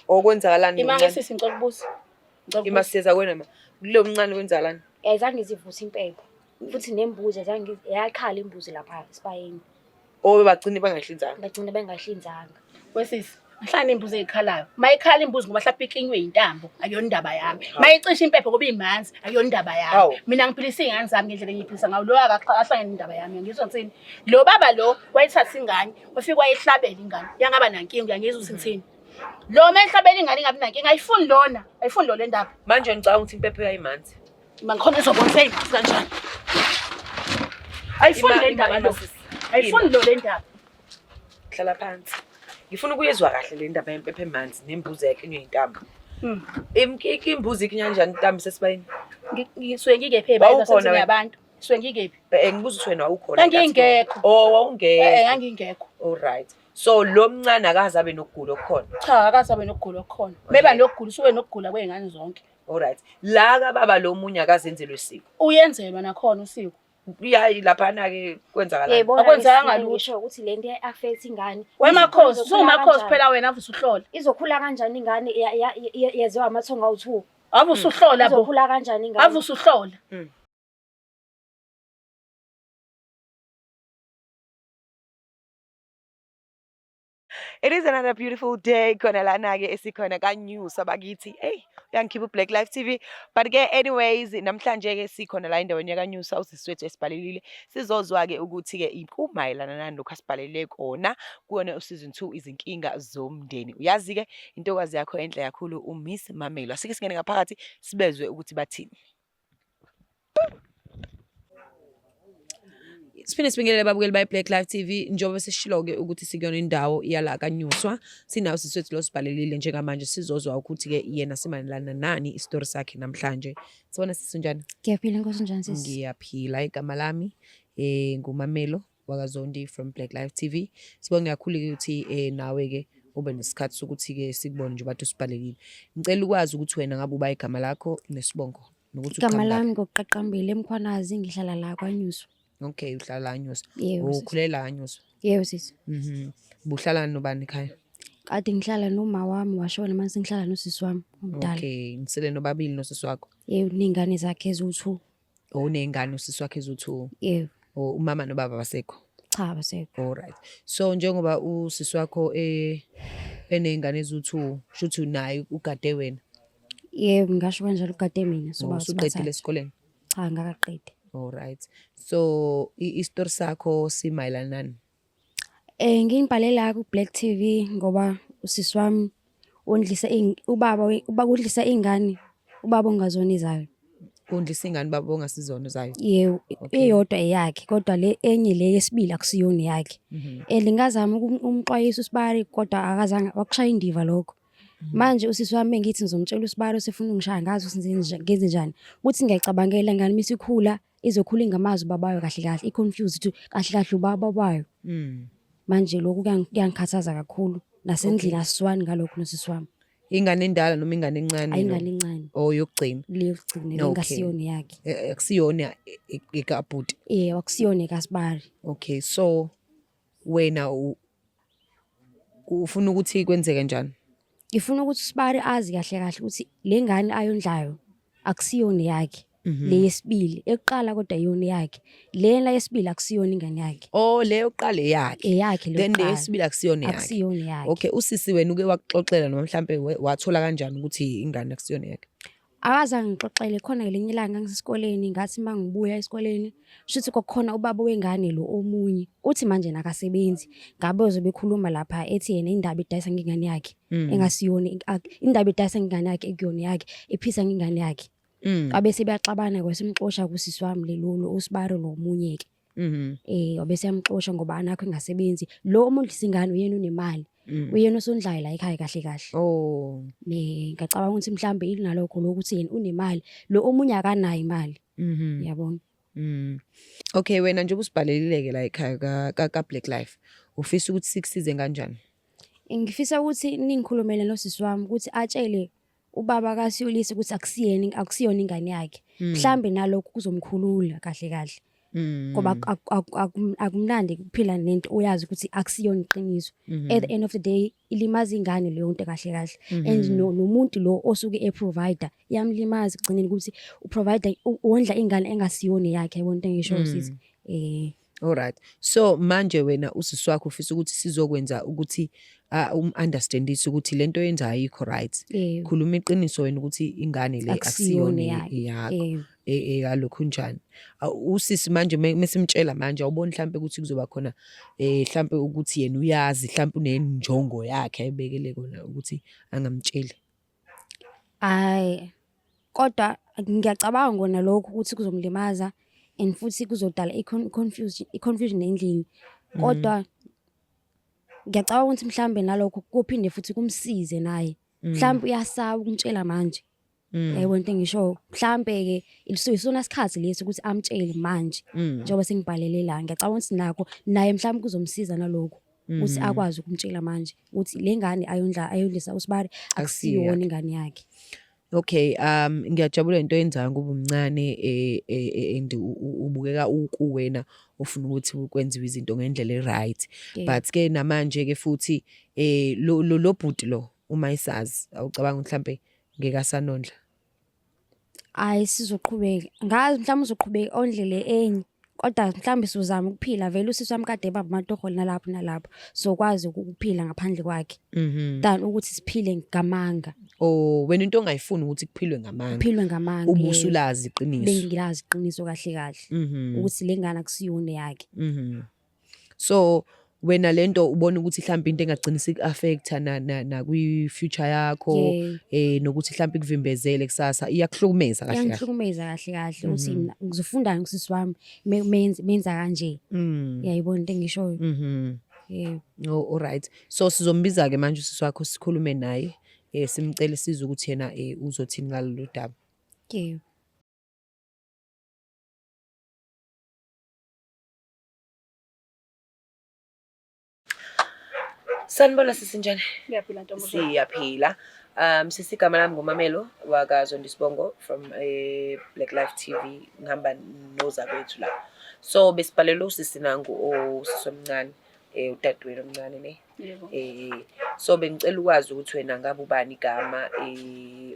Okwenzakalani Imake sisi ngicela ukubuza. Ima siyeza kwena ma. Kulo mncane kwenzakalani? Azange zivuthe impepho. Futhi nembuzi azange yakhala imbuzi lapha esibayeni. Bagcine bangahlinzanga. Bagcine bengahlinzanga. Wesisi, mhlawumbe imbuzi ezikhalayo. Mayikhala imbuzi ngoba mhlawumbe ikinywe intambo, akuyona indaba yami. Mayicisha impepho ngoba imanzi, akuyona indaba yami. Mina ngiphilisa izingane zami ngendlela engiyiphilisa ngayo. Lo akahlangene indaba yami. Ngizwe ngitsini. Lo baba lo wayithatha ingane, wafika wayihlabela ingane. Yangaba nankinga, ngiyizwe sithini. Lo mayihlabela ingane ingabi nankinga, ayifuni lona, ayifuni lo le ndaba. Manje ngicabanga ukuthi impepho yayimanzi. Mangikhona izobona seyimanzi kanjani. Ayifuni le ndaba lo. Ayifuni lo le ndaba. Hlala phansi. Ngifuna ukuyezwa kahle le ndaba yempepho emanzi nembuzi yakinywe intambo. Imbuzi ikinya kanjani intambo sesibayeni? Ngisuke ngikephi ebayini yabantu. Ngisuke ngikephi? Ngibuza ukuthi wena awukhona. Ngingekho. Wawungekho. Ngangingekho. All right. So lo mncane akaze abe nokugula okukhona. Cha, akaze abe nokugula okukhona. Beba nokugula, usuke nokugula kwezingane zonke. All right. La ka baba lo munye akazenzelwe isiko. Uyenzelwa nakhona usiko. Uyayi laphana ke kwenzakalani? Yebo, akwenzanga lutho. Ngisho ukuthi lento affect ingane. Wemakhosi, usumakhosi phela wena avusuhlola. Izokhula kanjani ingane yeziwa amathonga awu2? Avusuhlola bo. Izokhula kanjani ingane? Avusuhlola. It is another beautiful day. Khona lana ke esikhona ka news abakithi. Hey, uyangikhipha Black Life TV. But ke anyways namhlanje ke sikhona la endaweni yaka news awusiswethu esibhalelile. Sizozwa ke ukuthi ke ikumayelana nalokho asibhalele kona kuona season 2 izinkinga zomndeni. Uyazi ke intokazi yakho enhle kakhulu uMiss Mamelo. Asike singene ngaphakathi sibezwe ukuthi bathini. Siphinde sibingelele babukeli bay Black Life TV njengoba sesishiloke ukuthi sikuyona indawo iyala kanyuswa sinawo siswethu lo sibhalelile njengamanje sizozwa ukuthi ke yena simanelana nani istory sakhe namhlanje. Sibona sisunjani? Ngiyaphila Nkosi njani sisi? Ngiyaphila igama lami nguMamelo wakaZondi from Black Life TV. Sibonga kakhulu ukuthi nawe ke ube nesikhathi sokuthi ke sikubone nje bathu sibhalelile. Ngicela ukwazi ukuthi wena ngabe uba igama lakho nesibongo nokuthi igama lami ngokuqaqambile eMkhwanazi ngihlala la kwaNyuswa. Okay, uhlala Nyuswa. Ukhulela Nyuswa. Yebo sisi. Buhlala nobani ekhaya? Kade ngihlala noma wami washona manje ngihlala nosisi wami omdala. Okay, nisele nobabili nosisi wakho. Yebo, ningane zakhe ezu2. Unengane usisi wakhe ezu2. Yebo. Umama nobaba basekho? Cha, basekho. All right. So njengoba usisi wakho enengane ezu2, shuthi naye ugade wena? Yebo, ngisho kanjalo ugade mina soba usuqedile esikoleni? Cha, ngakaqedi. All right. So istory sakho simayelana nani? Ngiyibhalela ku Black TV ngoba usisi wami undlisa ubaba udlisa ingane ubaba ongazona izayo. Undlisa ingane baba ongasizona zayo? Yebo, iyodwa eyakhe kodwa le enye le yesibili akusiyona yakhe. Lingazama umxwayisa uSibari kodwa akazange wakushaya indiva lokho. Manje usisi wami ngithi ngizomtshela uSibari sefuna ungishaya ngazo sinze ngenze njani. Uthi ngiyacabangela ngani misikhula izokhula ingamazi babayo kahle kahle iconfused ukuthi kahle kahle ubaba bayo. Manje lokhu kuyangikhathaza kakhulu nasendlini asiswani ngalokho nosisi wami. Ingane endala noma ingane encane? Ayingane encane. Yokugcina. Leyo yokugcina engasiyona yakhe. Akusiyona ekabhuti. Akusiyona kaSibari. Okay, so wena ufuna ukuthi kwenzeke njani? Ngifuna ukuthi uSibari azi kahle kahle ukuthi le ngane ayondlayo akusiyona yakhe. Le yesibili eqala kodwa iyona yakhe. Lena yesibili akusiyona ingane yakhe. Le yokuqala yakhe. Eyakhe lo. Then le yesibili akusiyona yakhe. Akusiyona yakhe. Okay, usisi wena uke waxoxela noma mhlambe wathola kanjani ukuthi ingane akusiyona yakhe? Akazange ngixoxele khona ngelinye ilanga ngisesikoleni ngathi mangibuya esikoleni shuthi kokukhona ubaba wengane lo omunye uthi manje nakasebenzi ngabe uzobekhuluma lapha ethi yena indaba idayisa ngingane yakhe engasiyona indaba idayisa ngingane yakhe ekuyona yakhe ephisa ngingane yakhe. Abese beyaxabana kwesimxosha kusisi wami lelo uSibari lo omunye ke. Obese yamxosha ngoba anakho engasebenzi lo omundlisa ingane uyena unemali. Uyena osondlayo la ekhaya kahle kahle. Ngicabanga ukuthi mhlambe ilinalokho lokuthi yena unemali lo omunye akanayo imali. Yabona. Okay, wena nje ubusibhalelileke la ekhaya ka Black Life ufisa ukuthi sikusize kanjani? Ngifisa ukuthi ningikhulumele nosisi wami ukuthi atshele ubaba kaSiyolisa ukuthi akusiyona ingane yakhe. Mhlambe nalokho kuzomkhulula kahle kahle. ngoba akumnandi ukuphila nento oyazi ukuthi akusiyona iqiniso. At the end of the day ilimaza ingane leyo nto kahle kahle, and nomuntu lo osuke eprovider iyamlimaza kugcineni ukuthi uprovider wondla ingane engasiyona yakhe, yabona into engisho usisi. Alright. So manje wena usisi wakho ufisa ukuthi sizokwenza ukuthi understandise ukuthi lento yenza ayikho right. Khuluma iqiniso wena ukuthi ingane le akusiyona yakho. Kalokho njani. Usisi manje mesimtshela manje awuboni mhlambe ukuthi kuzoba khona mhlambe ukuthi yena uyazi mhlambe unenjongo yakhe ayibekele kona ukuthi angamtsheli. Kodwa ngiyacabanga ngona lokho ukuthi kuzomlimaza and futhi kuzodala i-confusion endlini. Kodwa ngiyacabanga ukuthi mhlambe nalokho kuphinde futhi kumsize naye. Mhlambe uyasaba ukumtshela manje. Yabona into engisho, mhlambe ke isona isikhathi lesi ukuthi amtshele manje njengoba sengibhalele la. Ngiyacabanga ukuthi nako naye mhlambe kuzomsiza nalokho ukuthi akwazi ukumtshela manje ukuthi le ngane ayondlisa uSibari akusiyona ingane yakhe. Okay, ngiyajabula into yenzayo ngoba umncane and ubukeka ukuwena ufuna ukuthi ukwenziwe izinto ngendlela eright. But ke namanje ke futhi lo bhuti lo uma isazi awucabanga mhlambe ngekasanondla. Sizoqhubeka. Ngazi mhlawumbe uzoqhubeka ondlele enye. Kodwa mhlambe sizozama ukuphila vele usisi wami kade baba amatoholo nalapho sokwazi ukuphila ngaphandle kwakhe than ukuthi siphile ngamanga. Wena into ongayifuni ukuthi kuphilwe ngamanga. Kuphilwe ngamanga. Ubusulazi iqiniso. Bengilazi iqiniso kahle ukuthi lengane akusiyona yakhe. So wena lento ubona ukuthi mhlambe into engagcinisa iku-affecta na kwi-future yakho nokuthi mhlambe ikuvimbezele kusasa iyakuhlukumeza kahle kahle. Iyangihlukumeza kahle kahle ukuthi mina ngizofunda ngosisi wami menza kanje. Yayibona into engishoyo. Alright. So sizombiza ke manje usisi wakho sikhulume naye simcela siza ukuthi yena uzothini ngalolu daba. Sanibona sisi njani? Ngiyaphila ntombi. Siyaphila. Sisi igama lami nguMamelo wakaZondisibongo from Black Life TV, ngihamba nozakwethu la. So besibhalele usisi nangu usisi omncane udadewenu omncane ne. Yebo. So bengicela ukwazi ukuthi wena ngabe ubani igama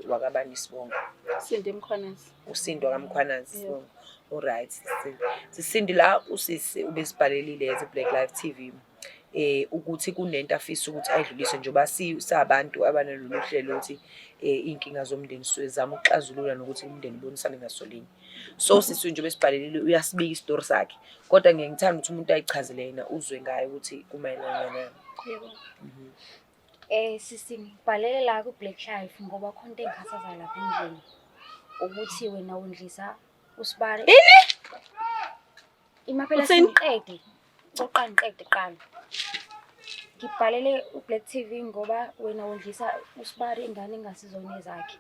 wakabani Isibongo? Sindi Mkhwanazi. Usindo kaMkhwanazi Isibongo. Alright. Sisindi la usisi ubesibhalelile as Black Life TV. Ukuthi kunento afisa ukuthi ayidlulise njoba sabantu abanalolu hlelo ukuthi inkinga zomndeni sizama ukuxazulula nokuthi umndeni bonisane ngasolinye. So sisi nje besibhalelile uyasibika istory sakhe, kodwa ngiyangithanda ukuthi umuntu ayichazele yena uzwe ngayo ukuthi kumayelana nayo. Yebo. Sisi ngibhalele la ku Black Life ngoba khona into engikhathaza lapha endlini ukuthi wena wondlisa uSibari. Imaphela siqede. Uqaniqede qala. Ngibhalele uBlack TV ngoba wena wondlisa uSibari ingane engasizona ezakhe.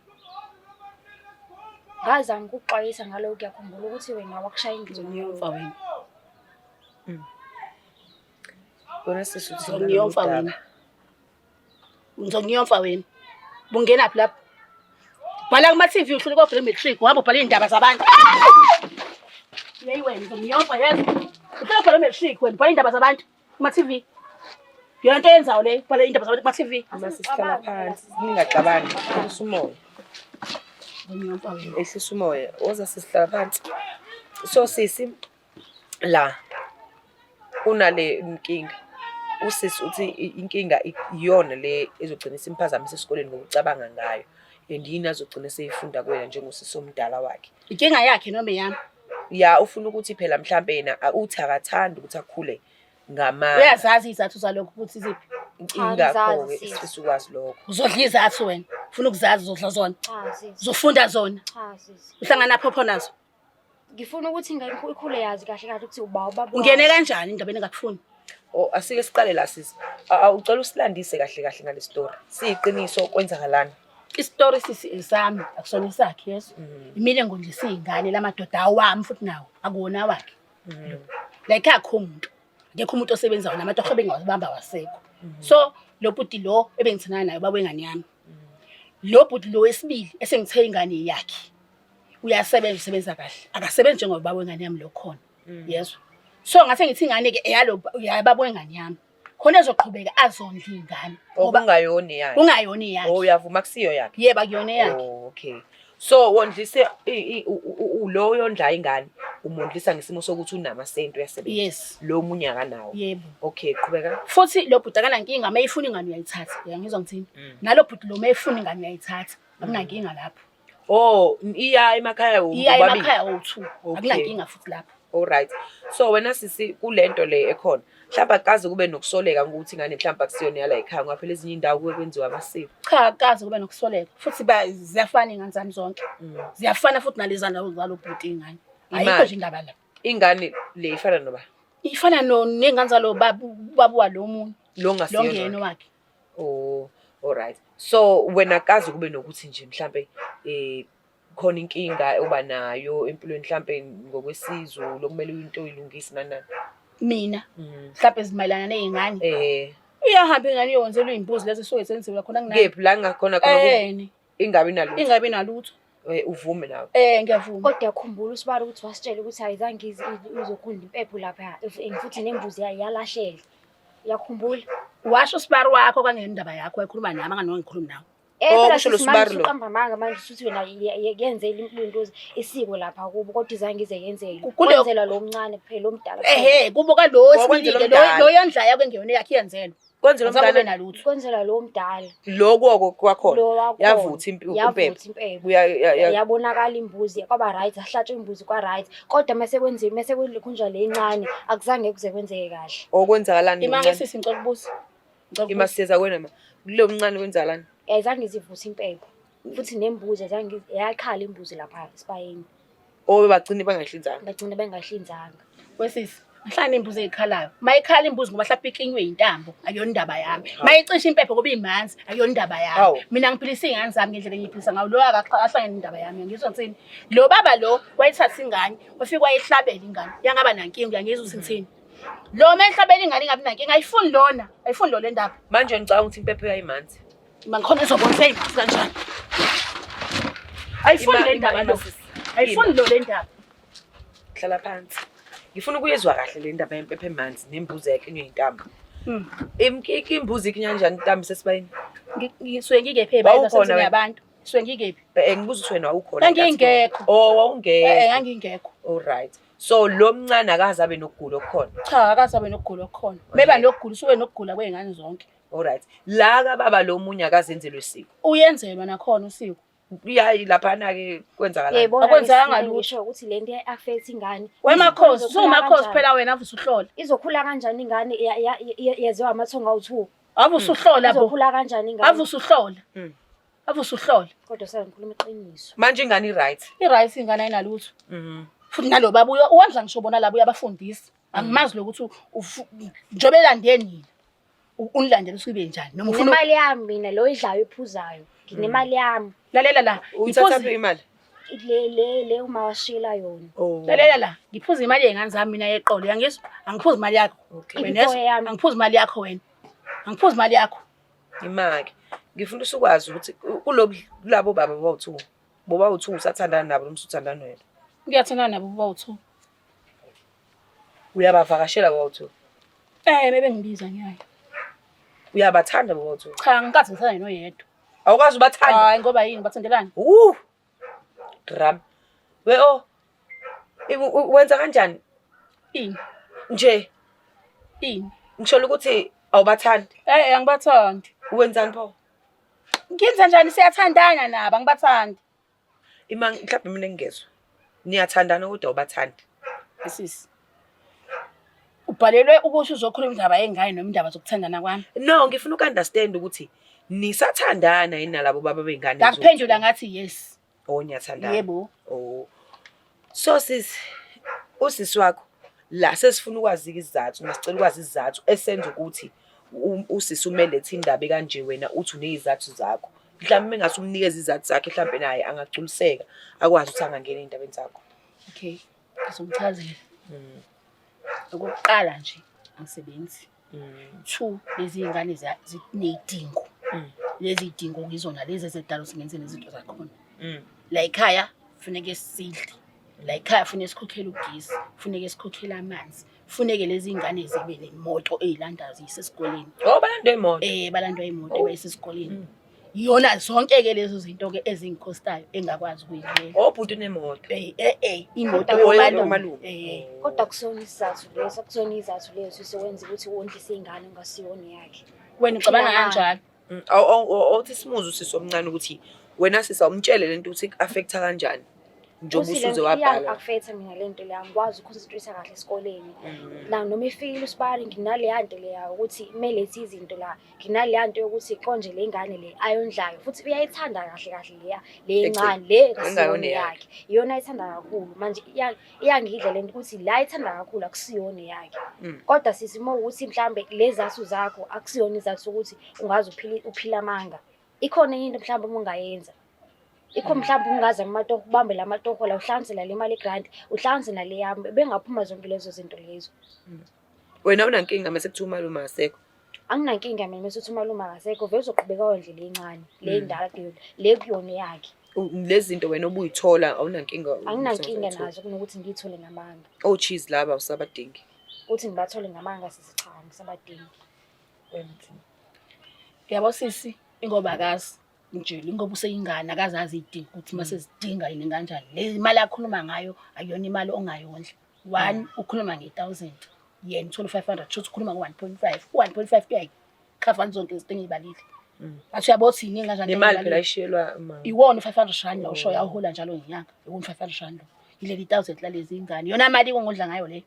Ngazama ukuxwayisa ngalokho ngiyakhumbula ukuthi wena wakushaya indlela Ngiyomfa wena. Bona sisi uthi Ngiyomfa wena. Ngiyomfa wena. Bungena phi lapha? Bhala kuma TV uhlule ko Matric uhamba ubhala indaba zabantu. Yeyi wena ngiyomfa yazi. Uhlule ko Matric wena ubhala indaba zabantu kuma TV. Yonke yenzayo le ubhala indaba zabantu kuma TV. Masisihlala phansi ningacabangi usumoya. Ngiyomfa wena. Ehlisa umoya oza sisihlala phansi. So sisi la unale inkinga. Usisi uthi inkinga iyona le ezogcina simphazamisa esikoleni ngokucabanga ngayo. And yini azogcina seyifunda kuwena njengosisi omdala wakhe. Inkinga yakhe noma eyami. Ya ufuna ukuthi phela mhlambe yena uthi akathanda ukuthi akhule ngama. Uyazazi izathu zalokho ukuthi iziphi? Inkinga yakho ke sifisa ukwazi lokho. Uzodla izathu wena. Ufuna ukuzazi uzodla zona. Cha sisi. Uzofunda zona. Cha sisi. Uhlangana phopho nazo. Ngifuna ukuthi ingane ikhule yazi kahle kahle ukuthi ubaba. Ungene kanjani indabeni engakufuni? Asike siqale la sisi. Awucela usilandise kahle kahle ngale story. Siyiqiniso kwenzakalana. Istory sisi isami akusona isakhe yeso. Imile ngondlisa izingane lamadoda awami futhi nawo akuwona wakhe. Like akho umuntu. Ngekho umuntu osebenzayo namatoho bengawabamba wasekho. So lo bhuti lo ebengithina naye baba wengane yami. Lo bhuti lo wesibili esengithe ingane yakhe. Uyasebenza kahle. Akasebenzi njengoba baba wengane yami lo khona. yezwa. So ngase ngithi ingane ke yababo engane yami khona ezoqhubeka azondla ingane ngoba ungayona yakhe ungayona yakhe. oh uyavuma kusiyo yakhe yebo akuyona yakhe. oh okay so wondlise lo yondla ingane umondlisa ngesimo sokuthi unamasento uyasebenza yes lo munye akanawo yebo okay qhubeka futhi lo bhuti akanankinga mayifuna ingane uyayithatha uyangizwa ngithini nalo bhuti lo mayifuna ingane uyayithatha akunankinga lapho oh iya emakhaya iya emakhaya o2 akunankinga futhi lapho. all right so wena sisi kulento le ekhona mhlawumbe akaze kube nokusoleka ukuthi ingane mhlawumbe akusiyona yala ekhaya ngoba phela ezinye indawo kuke kwenziwa amasiko Cha akaze kube nokusoleka futhi ziyafana ingane zami zonke ziyafana futhi nalezana zalo bhuti ingane ayikho nje indaba la ingane le ifana noba ifana nengane zalo babuwa lo muntu lo ngasiyona ngeno wakhe. oh all right so wena akaze kube nokuthi nje mhlawumbe khona inkinga oba nayo empilweni mhlawumbe ngokwesizwe lokumele into oyilungise nanani Mina mhlawumbe ezimayelana nezingane iyahamba ingane iyonzelwa izimbuzi lezi soke senziwa khona kunani kephi la ngakhona khona ingabi nalutho uvume nawe ngiyavuma kodwa yakhumbula usibara ukuthi wasitshela ukuthi ayizange izokunda impepho lapha futhi nembuzi yalahlela yakhumbula washo sibari wakho kwangendaba yakho wayikhuluma nami anganongikhuluma nawe phela kusho lo Sibari lo. uqamba manga manje usuthi wena yenzela impilo isiko lapha kubo kodwa izange ize yenzele Kuleyo- kwenzela lo mncane kuphela omdala kuphela. kubuka lo Wakwenzela sibili omdala. lo yondla yakho engeyona yakhe yenzelwa kwenzela Azange kube umntana nalutho kwenzela lo mdala lokho kwakhona lo wakhona. yavutha impepho Yavutha impepho yabonakala imbuzi kwaba right ahlatshwe imbuzi kwa right kodwa mase kwenzile mase kunja le incane akuzange kuze kwenzeke kahle okwenzakalani imanga sisi ngicela ukubuza imasiyeza kwena ma kulo mncane kwenzakalani ayizange zivutha impepho futhi nembuzi azange yakhala imbuzi lapha esibayeni bagcine bangahlinzanga bagcina bengahlinzanga wesisi mhlawumbe imbuzi ezikhalayo mayikhala imbuzi ngoba mhlawumbe ikinywe intambo akuyona indaba yami mayicisha impepho ngoba imanzi akuyona indaba Hawu. yami mina ngiphilisa ingane zami ngendlela engiyiphilisa ngawo lo akahlangene indaba yami ngizwa ngitsini lo baba lo wayithatha ingane wafika wayihlabela ingane yangaba nankinga uyangizwa usithini lo mayihlabela ingane ingabi nankinga ayifuni lo le ndaba manje ngicabanga ukuthi impepho yayimanzi mangikhona izobona seyimanzi kanjani ayifuni le ndaba lo ayifuni lo le ndaba hlala phansi ngifuna ukuyezwa kahle le ndaba yempepho emanzi nembuzi yakinywe intambo imbuzi ikinya kanjani intambo sesibayini ngisuke ngikephi Wawukhona bayini wena? yabantu ngisuke ngikephi ngibuza ukuthi wena awukhona Ngangingekho. wawungekho ngangingekho all right so lo mncane akaze abe nokugula okukhona cha akasabe nokugula okukhona beba nokugula usuke nokugula kwezingane zonke all right la kababa lo munye akazenzelwe isiko uyenzelwa nakhona usiko uyayi laphana ke kwenzakalani yayibona Akwenzekanga lutho. ngisho ukuthi lento affect ingane wemakhosi Izokhula umakhosi kanjani? phela wena avusa uhlola izokhula kanjani ingane yeziwa amathonga awu2 avusa uhlola bo izokhula kanjani ingane avusa uhlola avusa uhlola kodwa sala ngikhuluma iqiniso manje ingane i-right iright ingane ayinalutho futhi nalo baba uwandla ngisho bona labo uyabafundisa angimazi lokuthi njobe landeni unilandela usibe njani noma ufuna nemali yami mina lo idlayo iphuzayo nginemali yami lalela la uyithatha iphuzi imali le uma washila yona lalela la ngiphuza imali yengane zami mina yeqolo yangizwa angiphuza imali yakho wena Impilo yami. angiphuza imali yakho wena angiphuza imali yakho imaki ngifuna usukwazi ukuthi kulabo baba bawu2 boba u2 usathandana nabo noma usuthandana wena ngiyathandana nabo bawu2 uyabavakashela bawu2 bebe ngibiza ngiyayo uyabathanda bawu2 cha ngikazi ngithanda noyedwa awukazi ubathanda hayi ngoba yini bathandelani drum wenza kanjani ini nje ini ngisho ukuthi awubathandi angibathandi wenzani pho ngenza njani siyathandana nabo angibathandi mhlawumbe mina ngingezwa niyathandana kodwa awubathandi sisi ubhalelwe ukuthi uzokhuluma indaba yengane noma indaba zokuthandana kwami no ngifuna uku-understand ukuthi nisathandana yini nalabo baba bengane ngakuphendula ngathi yes niyathandana yebo so usisi wakho la sesifuna ukwazi izizathu masicela ukwazi izizathu esenza ukuthi usisi umelethe indaba kanje wena uthi unezizathu zakho mhlawumbe mengase umnikeze izizathu zakhe mhlawumbe naye angagculiseka akwazi ukuthi angangena endabeni zakho okay ngizomchazela okokuqala nje angisebenzi 2 lezi ingane zinedingo lezi idingo ngizona lezi ezedala singenze nezinto zakhona la ekhaya kufanele sidle la ekhaya funeka sikhokhele ugesi, funeke sikhokhele amanzi, funeke lezi ngane zibe nemoto ezilandayo zisesikoleni. Balandwe imoto. Balandwa imoto bayisesikoleni. Yona zonke ke lezo zinto ke ezingikhostayo engakwazi ukuyivela. Bhuti nemoto. Imoto yomalume. Kodwa kusona isizathu leso, kusona izathu leso siwenza ukuthi wondlise ingane ungasiyona yakhe. Wena ucabanga kanjani? Awuthi simuzu sisomncane ukuthi wena sisa umtshele lento ukuthi affecta kanjani njengoba usuze wabhala. Affecta mina lento le angikwazi uconcentrate kahle esikoleni. La noma ifile usibari nginale yanto le yawo ukuthi kumele ethi izinto la, nginale yanto yokuthi konje le ngane le ayondlayo futhi uyayithanda kahle kahle le incane le ngasiyona yakhe. Iyona ayithanda kakhulu manje iyangidla lento ukuthi la ayithanda kakhulu akusiyona yakhe. Kodwa sisi uma ukuthi mhlambe lezathu zakho akusiyona izathu ukuthi ungaze uphila amanga. Ikhona into mhlambe ungayenza. Ikho mhlawumbe ungaza amatoho ubambe lamatoho la uhlanzela le mali grant uhlanzela le yami bengaphuma zonke lezo zinto lezo. Wena unankinga mase kuthiwa umalume akasekho? Anginankinga mina mase uthi umalume akasekho vele uzoqhubeka wendlela encane le ndala kuyona le kuyona yakhe. Lezi zinto wena obuyithola awunankinga? Anginankinga nazo kunokuthi ngiyithole ngamanga. Cheese laba usabadingi. Uthi ngibathole ngamanga sisichanga ngisabadingi. Yabo sisi ingoba akazi nje ngoba useyingane akazazi idinga ukuthi mase sidinga yini kanjani. Le imali akhuluma ngayo ayona imali ongayondla. 1 ukhuluma nge1000 yena uthola 500 shothi ukhuluma ngo1.5 u1.5 kuyayi cover zonke izinto engibalile. Athi uyabothi yini kanjani imali phela ishiyelwa mama. Iwona 500 rand la usho yahola njalo ngenyanga. Iwona 500 rand lo. Ileli 1000 lalezi ingane. Yona imali ngondla ngayo le.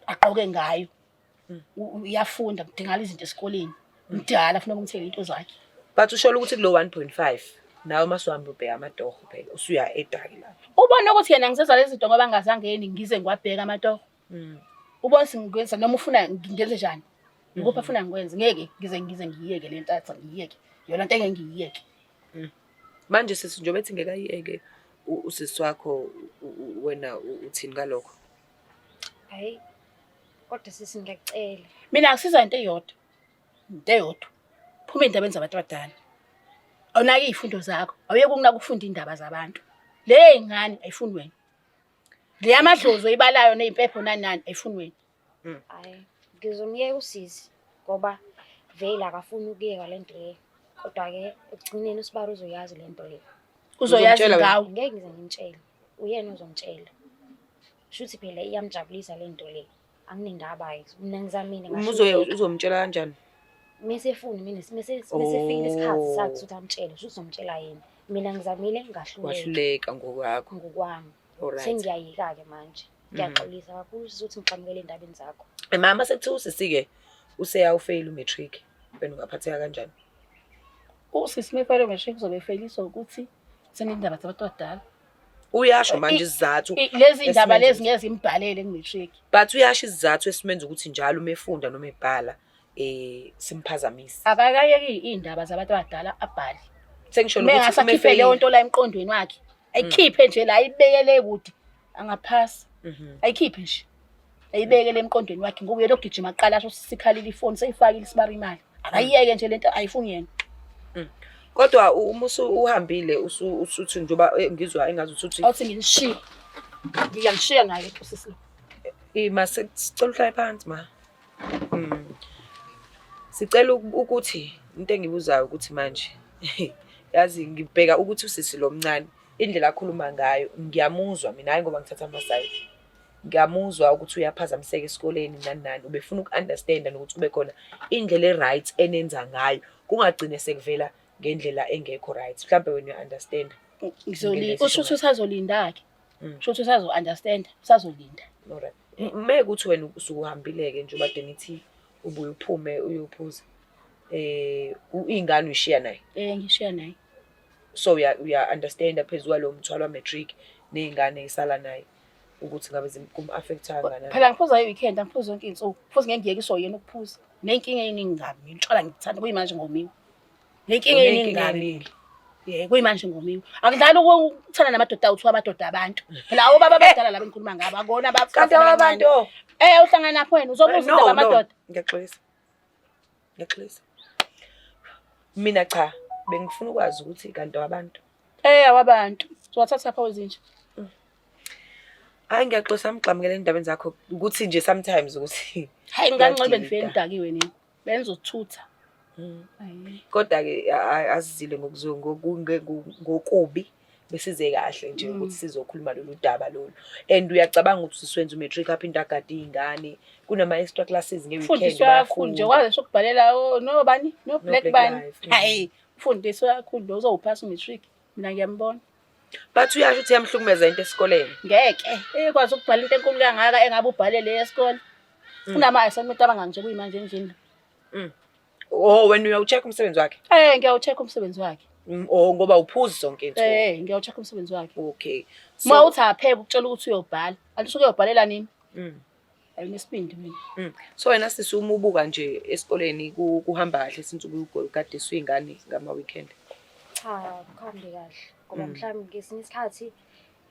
Aqoke ngayo. Uyafunda kudingala izinto esikoleni. Mdala ufuna ukumthela into zakhe. But ushola ukuthi kulo 1.5 nawe masuhambe ubheka amatoho phela usuya edaki lapha. Ubona ukuthi yena ngisenza lezi zinto ngoba ngazangeni ngize ngiwabheka amatoho. Ubona singikwenza noma ufuna ngenze njani? Ngikupha ufuna ngikwenze ngeke ngize ngiyeke le ntatha ngiyeke. Yona into engeke ngiyeke. Manje sisi njobe ethi ngeke ayiyeke usisi wakho wena uthini ngalokho? Hayi. Kodwa sisi ngiyacela. Mina akusiza into eyodwa. Into eyodwa. Phuma indaba zabantu abadala. Awunaki izifundo zakho. Awuyeke ukunaka ukufunda indaba zabantu. Le ngane ayifuni wena. Le amadlozi oyibalayo nezimpepho nani ayifuni wena. Hayi. Ngizomyeka usisi ngoba vele akafuni ukuyeka lento le. Kodwa ke ekugcineni usibari uzoyazi lento le. Uzoyazi ngawo. Ngeke ngize ngimtshele. Uyena uzomtshela. Shuthi phela iyamjabulisa lento le. Anginendaba yethu. Mina ngizamile ngasho. Uzomtshela kanjani? Mesefuni mina mesefile isikhathi sakhe ukuthi amtshele sho uzomtshela yena. Mina ngizamile ngahluleka ngokwakho. Ngokwami. Sengiyayika ke manje. Ngiyaxolisa kakhulu ukuthi ngixamukele endabeni zakho. Mama sekuthiwa usisi-ke useyawufail umatric. Wena ungaphatheka kanjani? Usisi mefail umatric uzobe efailiswa ukuthi senindaba zabantu abadala. Uyasho manje isizathu. Lezi indaba lezi ngeke zimbhalele kumatric. But uyasho isizathu esimenza ukuthi njalo uma efunda noma ebhala simphazamisa. Akakayeki indaba zabantu abadala abhali. Sengisho ukuthi mengasakhiphe leyo nto la emqondweni wakhe. Ayikhiphe nje la ayibekele kude angaphasa. Ayikhiphe nje. Ayibekele emqondweni wakhe ngoba uyelo gijima aqala asho sikhalile ifoni seyifakile isibari imali. Akayiyeke nje lento ayifuni yena. Kodwa uma uhambile usuthi njoba ngizwa engazi ukuthi awuthi ngishiya. Ngiyangishiya naye usisi. Mase sicela uhlale phansi ma. Sicela ukuthi into engibuzayo ukuthi manje yazi ngibheka ukuthi usisi lo mncane indlela akhuluma ngayo ngiyamuzwa mina hayi ngoba ngithatha amasayidi. Ngiyamuzwa ukuthi uyaphazamiseka esikoleni nani ubefuna ukunderstanda nokuthi kube khona indlela eright enenza ngayo kungagcine sekuvela ngendlela engekho right. Mhlawumbe wena uyaunderstand. Usho ukuthi usazolinda ke. Usho ukuthi usazo understand, usazolinda. Alright. Mekuthi wena usukuhambileke nje obade nithi ubuye uphume uyophuza. Ingane uyishiya naye. Ngishiya naye. So uya understand phezulu kwalo mthwalo wa matric nezingane esala naye ukuthi ngabe kum-affecta kangakanani. Phela ngiphuza i-weekend angiphuza zonke izinsuku. Futhi ngeke ngiyekiswa yena ukuphuza. Nenkinga eyiningi ngami ngicala ngikuthanda kuyimanje ngomiwe. Nenkinga eyiningi ngami. Kuyimanje ngomiwe. Akudlali ukuthana namadoda awuthi amadoda abantu. Phela obaba abadala laba engikhuluma ngabo akona kanti abantu. Uhlangana napho wena uzobuza indaba amadoda. Ngiyaxolisa. Mina cha bengifuna ukwazi ukuthi kanti abantu. Awabantu. Siwathatha pha wezinje. Hayi ngiyaxosa mgxamukele endabeni zakho ukuthi nje sometimes ukuthi Hayi ngikanxele Kuyadida. bendifike nidakiwe nini. Benza uthutha. Hayi. kodwa-ke azizile ngokubi besize kahle nje ukuthi sizokhuluma lolu daba lolu. And uyacabanga ukuthi siswenza umatric aphinda agade iy'ngane kunama-extra classes nge-weekend Ufundiswa kakhulu nje kwazi sokubhalela nobani no black Black bani. Life, Hayi ufundiswa kakhulu lo uzowuphasa umatric. Mina ngiyambona. But uyasho ukuthi yamhlukumeza into esikoleni. Ngeke ekwazi ukubhala into enkulu kangaka engabe ubhalele esikole. Kunama-assignment abangangitshe kuyimanje endlini. Oh wena uyawucheck umsebenzi wakhe? Ngiyawucheck umsebenzi wakhe. Oh ngoba uphuzi zonke into. Ngiyawucheck umsebenzi wakhe. Okay. Uma uthi apheka ukutshela ukuthi uyobhala, alisho uyobhalela nini? Ayinesibindi mina. So wena sisi uma ubuka nje esikoleni kuhamba kahle since ukade suyingane ngama-weekend. Cha, kuhambe kahle ngoba mhlawumbe ngesinye isikhathi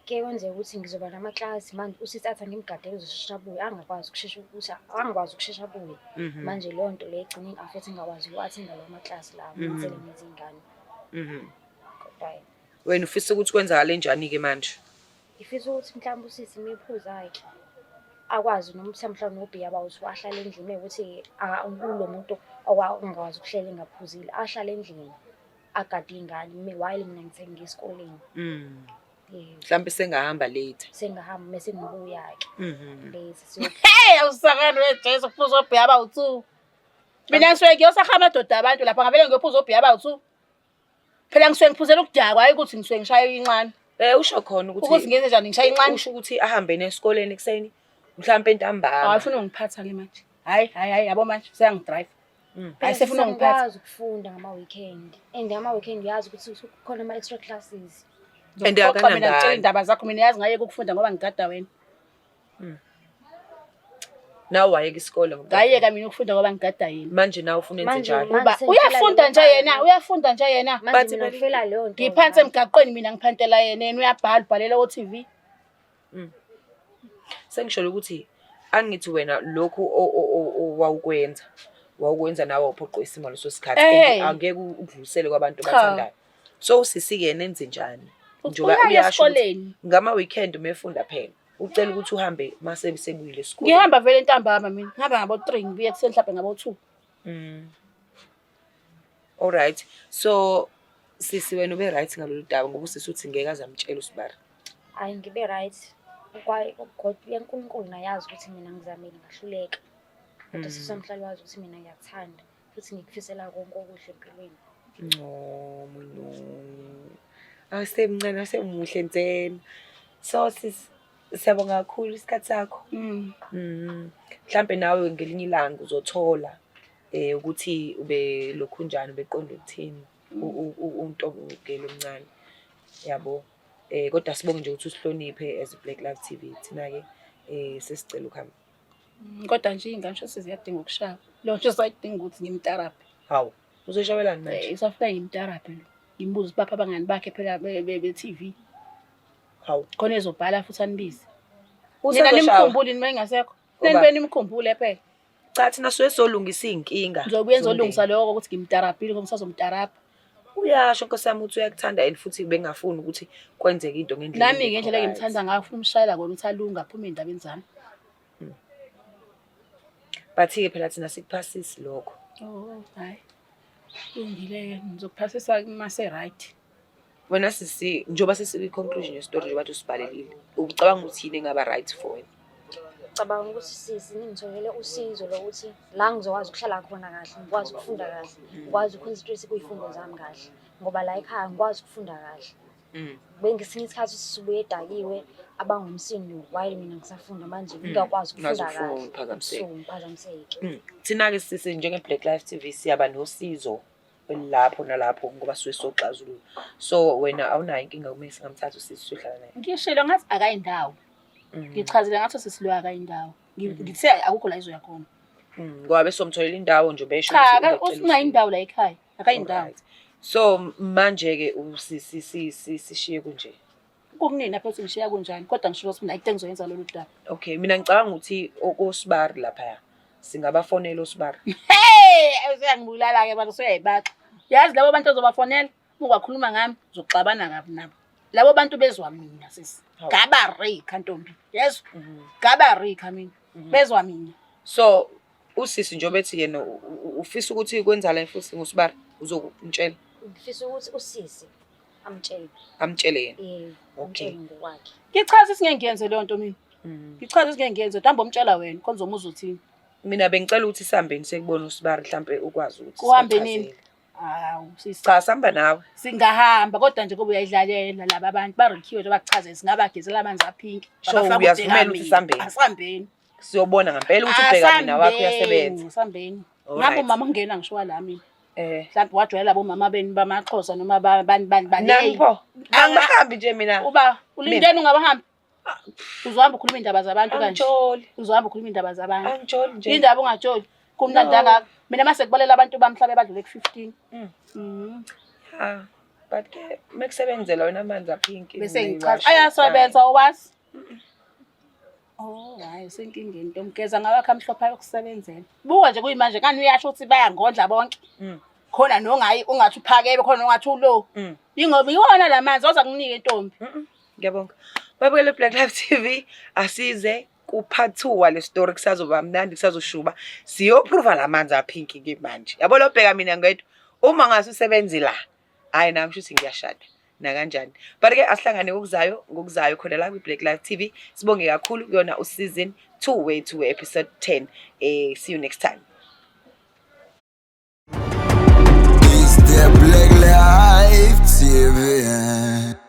ke kwenzeka ukuthi ngizoba namaklasi manje usithatha ngimgadele uzoshesha abuye angakwazi ukushesha abuye manje leyo nto leyo igcina ingafethi ngakwazi uku-attenda lawo maklasi lawo ngenzele nezingane. Kodwa Wena ufisa ukuthi kwenzakale njani-ke manje? ngifisa ukuthi mhlawumbe usisi imiphuzo-ke akwazi noma mhlawumbe nobhiya bawuthi ahlale endlini mekuthi kulo muntu ongakwazi ukuhlela engaphuzile ahlale endlini agade iy'ngane while mina ngithe ngiyesikoleni. Mhlawumbe sengahamba late. Sengahamba mese ngibuya-ke late Awusakani wejesu kuphuza obhiya abawu-2. Mina ngisuke ngiyosahamba amadoda abantu lapha ngavele ngiyophuza obhiya abawu-2. Phela ngisuke ngiphuzela ukudakwa hayi ukuthi ngisuke ngishaya incane. Usho khona Ukuthi ngenze njani ngishaya incane. Usho ukuthi ahambe esikoleni ekseni mhlawumbe entambama. Awufuna ungiphatha-ke manje. Hayi yabo manje seyangidrive. Hayi sefuna ungiphatha. ngikwazi ukufunda ngama-weekend and ama-weekend uyazi ukuthi kukhona ama-extra classes. And Mina ngitshela akanangane. iy'ndaba zakho mina yazi ngayeke ukufunda ngoba ngigada wena. Nawe wayeka isikole ngoba Ngayeka mina ukufunda ngoba ngigada yena. manje nawe ufuna enze Manje njalo. ma- Uba uyafunda nje yena. Manje mina ngifela leyo nto. Ngiphansi emgaqweni mina ngiphantela yena uyabhala ubhalela o-TV. Sengisholo ukuthi angithi wena lokhu wawukwenza nawe uphoqo isimo leso sikhathi angeke udlulisele kwabantu abathandayo. So usisi-ke yena enze njani? Njoba uyasho esikoleni. ngama-weekend umefunda phela ucela ukuthi uhambe mase sebuyile esikoleni. Ngihamba vele ntambama mina. Ngihamba ngabo-3 ngibuye ekuseni mhlawumbe ngabo-2. Alright. So sisi wena ube right ngalolu daba ngoba usisi uthi ngeke azamtshela uSibari. Hayi ngibe right. Kodwa uNkulunkulu nayazi ukuthi mina ngizamile ngahluleka. Kodwa sisamhlali wazi ukuthi mina ngiyakuthanda futhi ngikufisela konke okuhle empilweni. Oh mono. Asemncane asemuhle nsena. So sisi siyabonga kakhulu isikhathi sakho. Mhlambe nawe ngelinye ilanga uzothola ukuthi ube lokhu njani beqonda ukuthini uNtombela omncane. Yabo. Kodwa sibonge nje ukuthi usihloniphe as Black Life TV thina-ke sesicela ukuhamba. Kodwa nje iy'ngane sho seziyadinga ukushaya. Lo nje sayidinga ukuthi ngimtaraphe. Hawu uzoshawelani manje? Isafika ngimtaraphe lo. Ngimbuza bapha abangani bakhe phela be-TV. Hawu Khona ezobhala futhi anibize. Nina usezoshawa. nimkhumbule nima engasekho. Nenibe nimkhumbule phela. Cha thina suke solungisa iy'nkinga. Ngizobuye ngizolungisa lokho ukuthi ngimtarapile ngoba ngisazomtarapha. Uyasho Nkosi yami ukuthi uyakuthanda and futhi bengafuni ukuthi kwenzeke into ngendlela. Nami ngendlela engimthanda ngayo ufuna umshayela kona ukuthi alunga aphume ey'ndabeni zami. But-ke phela thina sikuphasisi lokho. Hayi. Kulungile-ke ngizokuphasisa mase-right. Wena sisi njoba sesiku-conclusion yestory nje bathi usibhalelile. Ucabanga ukuthi yini engaba right for wena? Cabanga ukuthi sisi ningitholele usizo lokuthi la ngizokwazi ukuhlala khona kahle, ngikwazi ukufunda kahle, ngikwazi uconcentrate kuy'fundo zami kahle. Ngoba la ekhaya ngikwazi ukufunda kahle. Bengesinye isikhathi sisubuye edakiwe abangumsindo while mina ngisafunda manje ngingakwazi ukufunda kahle. Ngiphazamiseke. Thina-ke sisi njenge-Black Life TV siyaba nosizo lapho nalapho ngoba suke soxazulula. So wena awunayo inkinga uma singamthatha usisi siyohlala naye. Ngishilo ngathi akayindawo. Ngichazile ngathi sesiloya akayindawo. Ngithe akukho la izoya khona. Ngoba besomtholela indawo nje besho Cha, usinayo indawo la ekhaya. Akayindawo. So manje-ke sishiye kunje. Kukunina phela ngishiya kunjani kodwa ngisho ukuthi mina into engizoyenza lolu daba. Okay, mina ngicabanga ukuthi oSibari lapha singabafonela uSibari. Usiyangibulala-ke bantu soyayibaxa. Yazi labo bantu ozobafonela ungakhuluma ngami uzoxabana kabi nabo. labo bantu bezwa mina sisi Hawu. gabarika ntombi yezwa gabarika mina bezwa mina. So usisi njengoba ethi yena ufisa ukuthi kwenzala futhi ngusibari uzokutshela ngifisa ukuthi usisi amtshele amtshele yena. Okay, ngokwakhe. Ngichaza isingeke ngiyenze leyo nto mina. Ngichaza isingeke ngiyenze damba umtshela wena konzo umuza uthini. Mina bengicela ukuthi sihambeni sekubona usibari mhlambe ukwazi ukuthi Kuhambe nini? Hawu sisi cha sihamba nawe. singahamba kodwa nje kube uyayidlalela laba abantu ba-recue nje bakuchaze singabagezela amanzi aphinki. So, uyazivumela ukuthi sihambeni? Asihambeni. Siyobona ngempela ukuthi ubheka mina wakho uyasebenza. Asihambeni. Alright. Ngabe umama ungena ngisho la mina. Mhlawumbe Wajwayela abomama beni bamaXhosa noma bani nani pho angibahambi nje mina. Uba ulindeni ungabahambi. Uzohamba ukhuluma indaba zabantu kanje. Angitsholi. Uzohamba ukhuluma indaba zabantu. Angitsholi nje. Indaba ungatsholi. Kumnandi kangaka. Mina mase kubalela abantu bamhlabe badlule ku15. But ke mekusebenzela wena amanzi aphinki. Bese ngichaza ayasebenza owazi. Oh hayi senkingeni ntomgeza ngawakhe amhlopha yokusebenzela. Buka nje kuyimanje kani uyasho ukuthi bayangondla bonke. Khona nongayi ungathi uphakebe khona ungathi ulo. Ingoba iwona lamanzi oza kunike intombi. Ngiyabonga. Babukele Black Life TV asize ku part 2 wale story kusazoba mnandi kusazoshuba. Siyoprova lamanzi aphinki ke manje. Yabo lo bheka mina ngedwa uma ngasusebenzi la. Hayi nami shuthi ngiyashada. Na kanjani. But ke asihlangane ngokuzayo khona la ku Black Life TV. Sibonge kakhulu kuyona useason 2 way to episode 10. See you next time. It's the Black Life TV.